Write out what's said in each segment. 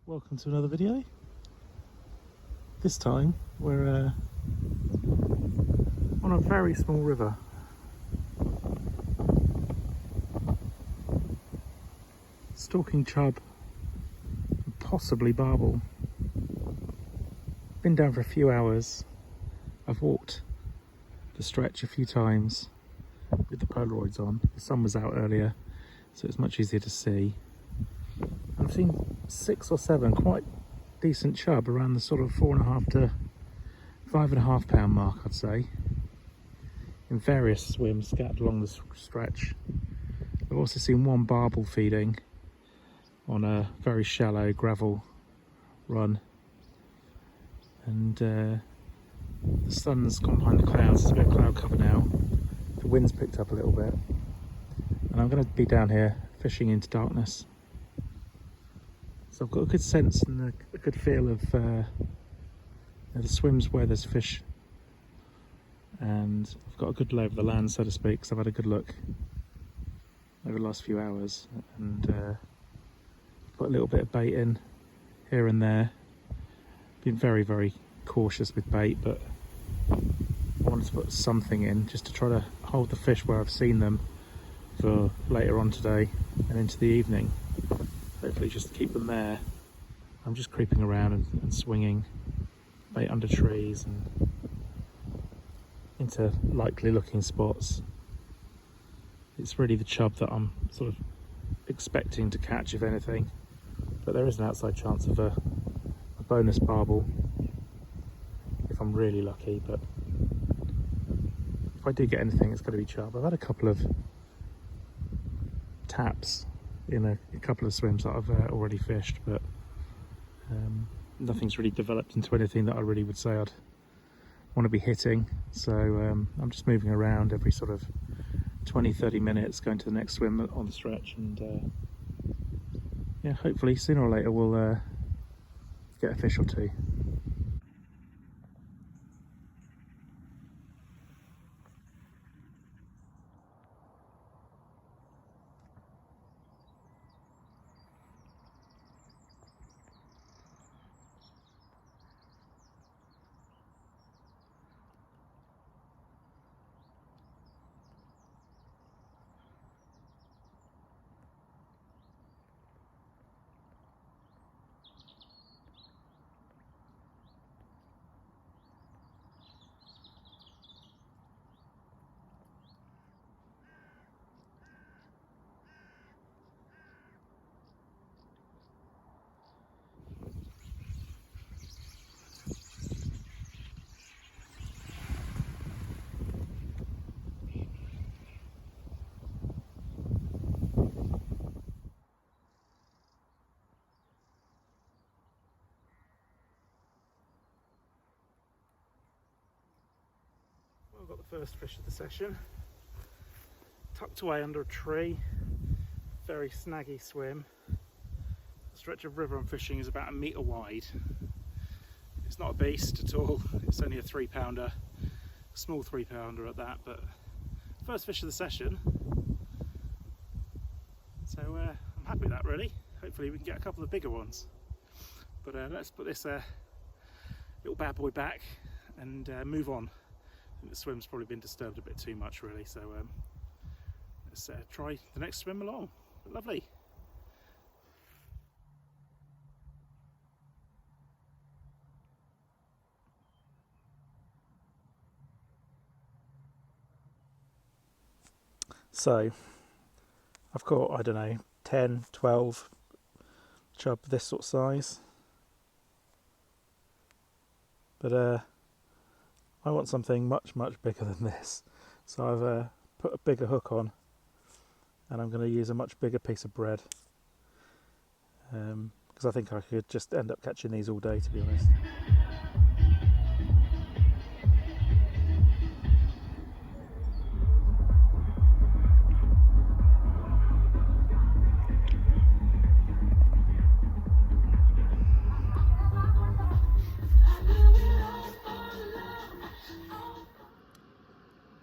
Welcome to another video. This time we're on a very small river. Stalking chub, and possibly barbel. Been down for a few hours. I've walked the stretch a few times with the Polaroids on. The sun was out earlier, so it's much easier to see. I've seen 6 or 7 quite decent chub around the sort of 4.5 to 5.5 pound mark, I'd say, in various swims scattered along the stretch. I've also seen one barbel feeding on a very shallow gravel run, and the sun's gone behind the clouds. There's a bit of cloud cover now. The wind's picked up a little bit, and I'm going to be down here fishing into darkness. So I've got a good sense and a good feel of the swims where there's fish, and I've got a good lay of the land, so to speak, because I've had a good look over the last few hours, and put a little bit of bait in here and there. Been very, very cautious with bait, but I wanted to put something in just to try to hold the fish where I've seen them for later on today and into the evening. Hopefully just to keep them there. I'm just creeping around and swinging bait under trees and into likely looking spots. It's really the chub that I'm sort of expecting to catch, if anything, but there is an outside chance of a bonus barbel if I'm really lucky. But if I do get anything, it's going to be chub. I've had a couple of taps in a couple of swims that I've already fished, but nothing's really developed into anything that I really would say I'd want to be hitting. So I'm just moving around every sort of 20-30 minutes, going to the next swim on the stretch, and yeah, hopefully sooner or later we'll get a fish or two. I've got the first fish of the session, tucked away under a tree. Very snaggy swim. The stretch of river I'm fishing is about 1 metre wide. It's not a beast at all, it's only a 3-pounder, a small 3-pounder at that, but first fish of the session. So I'm happy with that, really. Hopefully we can get a couple of bigger ones. But let's put this little bad boy back and move on. I think the swim's probably been disturbed a bit too much, really, so let's try the next swim along. But lovely. So I've caught, I don't know, 10, 12 chub this sort of size, but I want something much bigger than this, so I've put a bigger hook on, and I'm going to use a much bigger piece of bread, because I think I could just end up catching these all day, to be honest.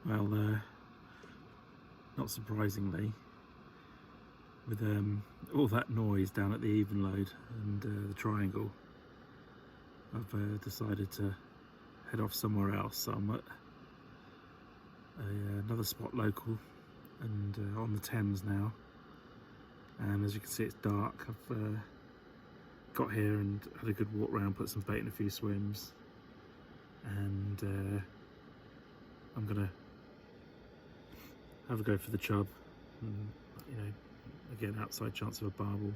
Well, not surprisingly, with all that noise down at the even load and the triangle, I've decided to head off somewhere else. So I'm at another spot local and on the Thames now, and as you can see it's dark. I've got here and had a good walk around, put some bait in a few swims, and I'm gonna have a go for the chub, and, you know, again outside chance of a barbel.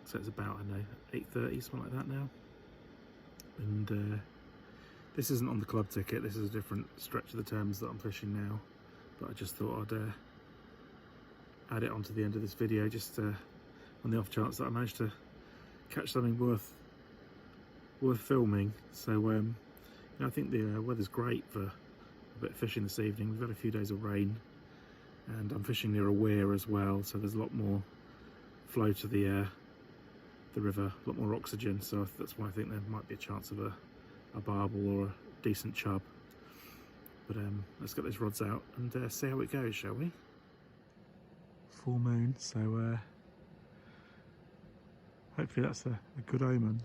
So it's about, I don't know, 8:30, something like that now, and this isn't on the club ticket, this is a different stretch of the Thames that I'm fishing now, but I just thought I'd add it onto the end of this video, just on the off chance that I managed to catch something worth filming. So you know, I think the weather's great for a bit of fishing this evening. We've had a few days of rain, and I'm fishing near a weir as well, so there's a lot more flow to the river, a lot more oxygen, so that's why I think there might be a chance of a barbel or a decent chub. But let's get those rods out and see how it goes, shall we? Full moon, so hopefully that's a good omen.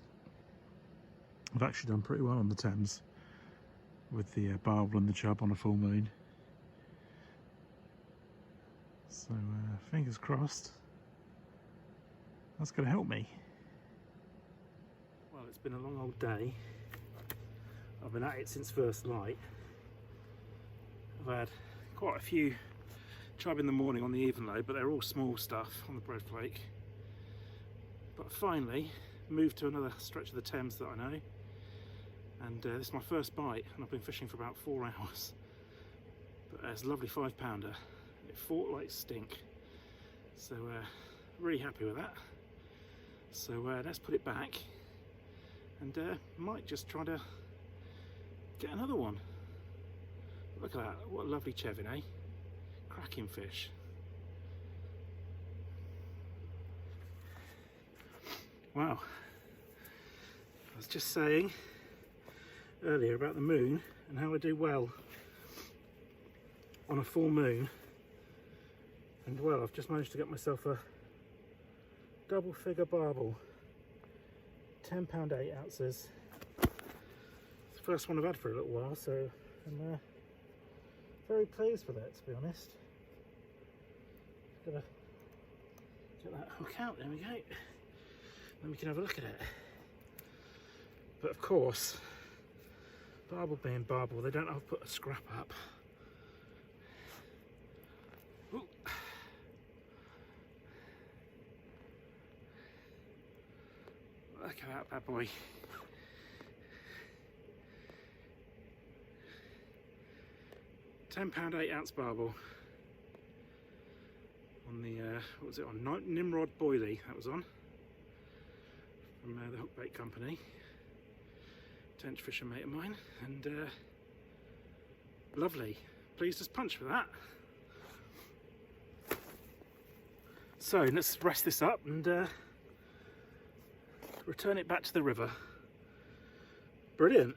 I've actually done pretty well on the Thames with the barbel and the chub on a full moon. So fingers crossed, that's going to help me. Well, it's been a long old day. I've been at it since first light. I've had quite a few chub in the morning on the even load, but they're all small stuff on the bread flake. But finally moved to another stretch of the Thames that I know, and this is my first bite, and I've been fishing for about 4 hours. But it's a lovely 5-pounder. It fought like stink, so really happy with that. So let's put it back and might just try to get another one. Look at that, what a lovely chevin, eh? Cracking fish. Wow. I was just saying earlier about the moon and how I do well on a full moon, and well, I've just managed to get myself a double figure barbel, 10 pound 8 ounces. It's the first one I've had for a little while, so I'm very pleased with it, to be honest. Gotta get that hook out, there we go. Then we can have a look at it. But of course, barbel being barbel, they don't have to put a scrap up. Ooh. Look at that bad boy. £10 8-ounce barbel on the what was it on? Nimrod Boilie, that was on, from the Hookbait Company, tench fisher mate of mine, and lovely, pleased as punch for that. So let's rest this up and return it back to the river. Brilliant.